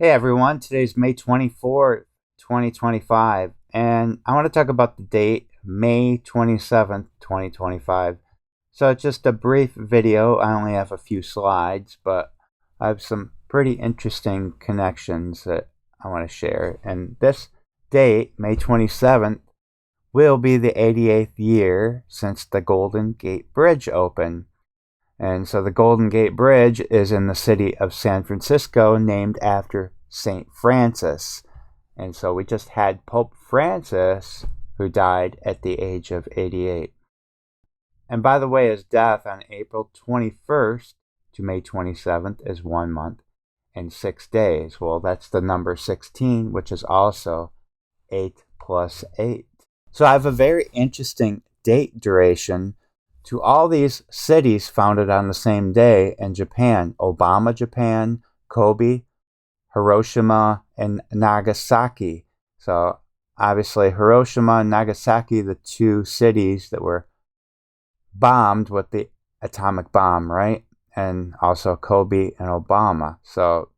Hey everyone, today's May 24th, 2025, and I want to talk about the date May 27th, 2025. So it's just a brief video. I only have a few slides, but I have some pretty interesting connections that I want to share. And this date, May 27th, will be the 88th year since the Golden Gate Bridge opened. And so the Golden Gate Bridge is in the city of San Francisco, named after St. Francis. And so we just had Pope Francis, who died at the age of 88. And by the way, his death on April 21st to May 27th is 1 month and 6 days. Well, that's the number 16, which is also 8 plus 8. So I have a very interesting date duration to all these cities founded on the same day in Japan: Obama, Japan, Kobe, Hiroshima, and Nagasaki. So obviously Hiroshima and Nagasaki, the two cities that were bombed with the atomic bomb, right? And also Kobe and Obama. So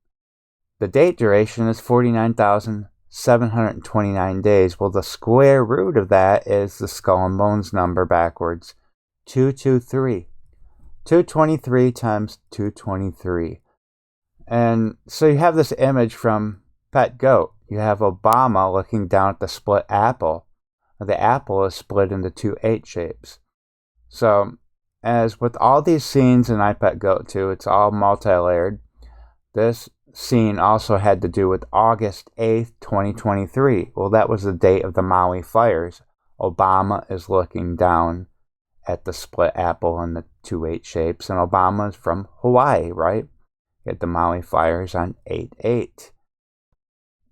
the date duration is 49,729 days. Well, the square root of that is the skull and bones number backwards. 223. 223 times 223. And so you have this image from Pet Goat. You have Obama looking down at the split apple. The apple is split into two 8 shapes. So, as with all these scenes in I, Pet Goat 2, it's all multi-layered. This scene also had to do with August 8th, 2023. Well, that was the date of the Maui fires. Obama is looking down at the split apple and the two 8 shapes, and Obama is from Hawaii, right? You had the Maui fires on 8/8.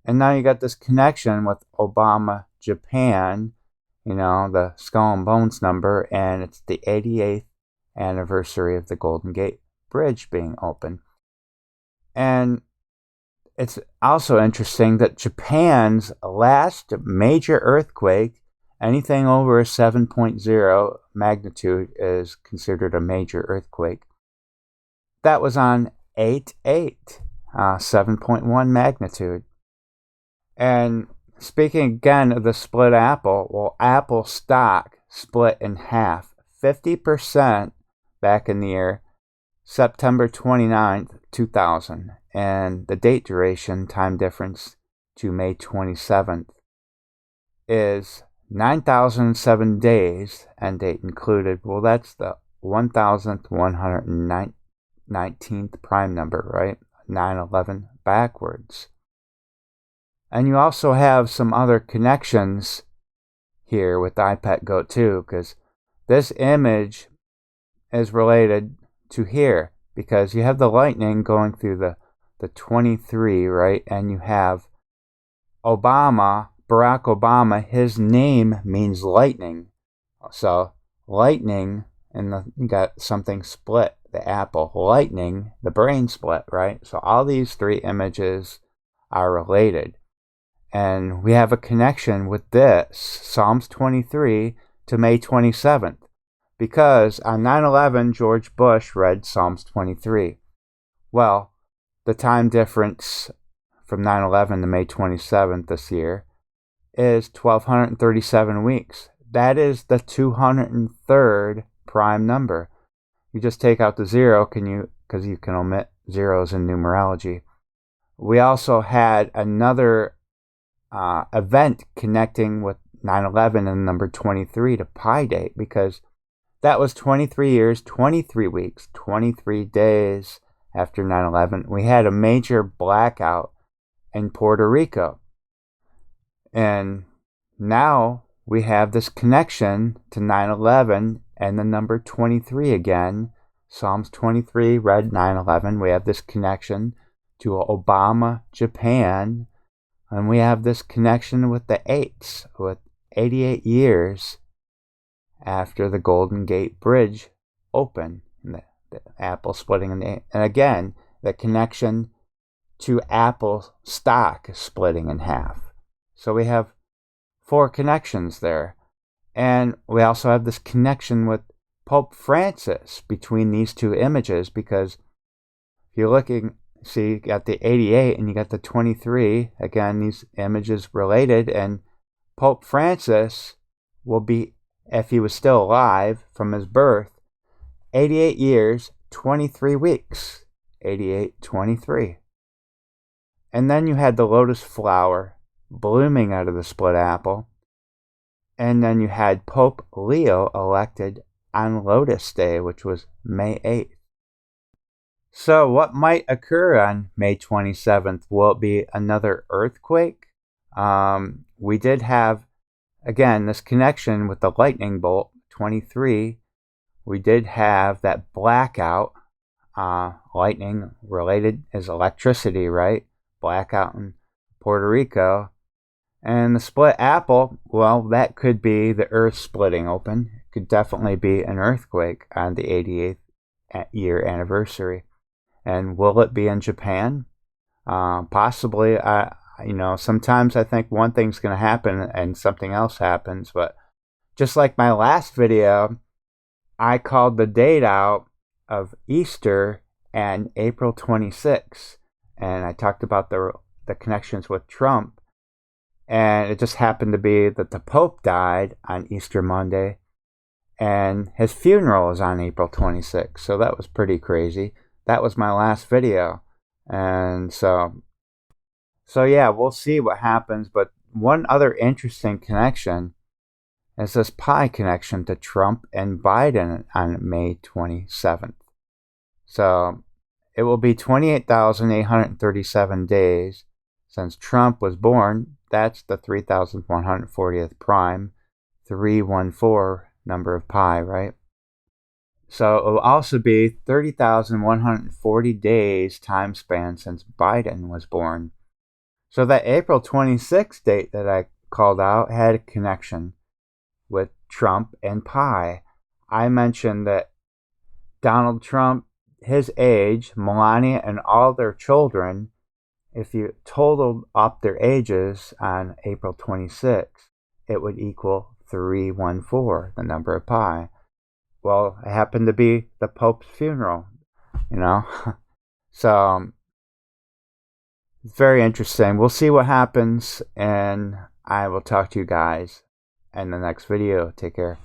And now you got this connection with Obama, Japan, the skull and bones number, and it's the 88th anniversary of the Golden Gate Bridge being open. And it's also interesting that Japan's last major earthquake, anything over a 7.0 magnitude, is considered a major earthquake. That was on 8/8, 7.1 magnitude. And speaking again of the split apple, well, Apple stock split in half, 50% back in the year September 29th, 2000. And the date duration, time difference to May 27th, is 9,007 days, end date included. Well, that's the 1,119th prime number, right? 911 backwards. And you also have some other connections here with I, Pet Goat 2, because this image is related to here, because you have the lightning going through the 23, right? And you have Obama, Barack Obama, his name means lightning. So lightning, and you got something split, the apple. Lightning, the brain split, right? So all these three images are related. And we have a connection with this, Psalms 23 to May 27th. Because on 9/11, George Bush read Psalms 23. Well, the time difference from 9/11 to May 27th this year is 1,237 weeks. That is the 203rd prime number. You just take out the 0, because you can omit zeros in numerology. We also had another event connecting with 9/11 and number 23 to Pi Day, because that was 23 years, 23 weeks, 23 days after 9/11. We had a major blackout in Puerto Rico. And now we have this connection to 9/11 and the number 23 again. Psalms 23 read 9/11. We have this connection to Obama, Japan. And we have this connection with the 8s, with 88 years after the Golden Gate Bridge opened, and the apple splitting in the 8. And again, the connection to Apple stock splitting in half. So we have 4 connections there. And we also have this connection with Pope Francis between these two images, because if you're looking See, you got the 88 and you got the 23. Again, these images related, and Pope Francis will be, if he was still alive from his birth, 88 years, 23 weeks. 88, 23. And then you had the lotus flower blooming out of the split apple. And then you had Pope Leo elected on Lotus Day, which was May 8th. So what might occur on May 27th? Will it be another earthquake? We did have, again, this connection with the lightning bolt, 23. We did have that blackout. Lightning related is electricity, right? Blackout in Puerto Rico. And the split apple, well, that could be the earth splitting open. It could definitely be an earthquake on the 88th year anniversary. And will it be in Japan? Possibly. Sometimes I think one thing's going to happen and something else happens. But just like my last video, I called the date out of Easter and April 26th. And I talked about the connections with Trump. And it just happened to be that the Pope died on Easter Monday, and his funeral is on April 26th. So that was pretty crazy. That was my last video. And so yeah, we'll see what happens. But one other interesting connection is this pi connection to Trump and Biden on May 27th. So it will be 28,837 days since Trump was born. That's the 3,140th prime, 314 number of pi, right? So it will also be 30,140 days time span since Biden was born. So that April 26th date that I called out had a connection with Trump and pi. I mentioned that Donald Trump, his age, Melania, and all their children, if you totaled up their ages on April 26th, it would equal 314, the number of pi. Well, it happened to be the Pope's funeral, So, it's very interesting. We'll see what happens, and I will talk to you guys in the next video. Take care.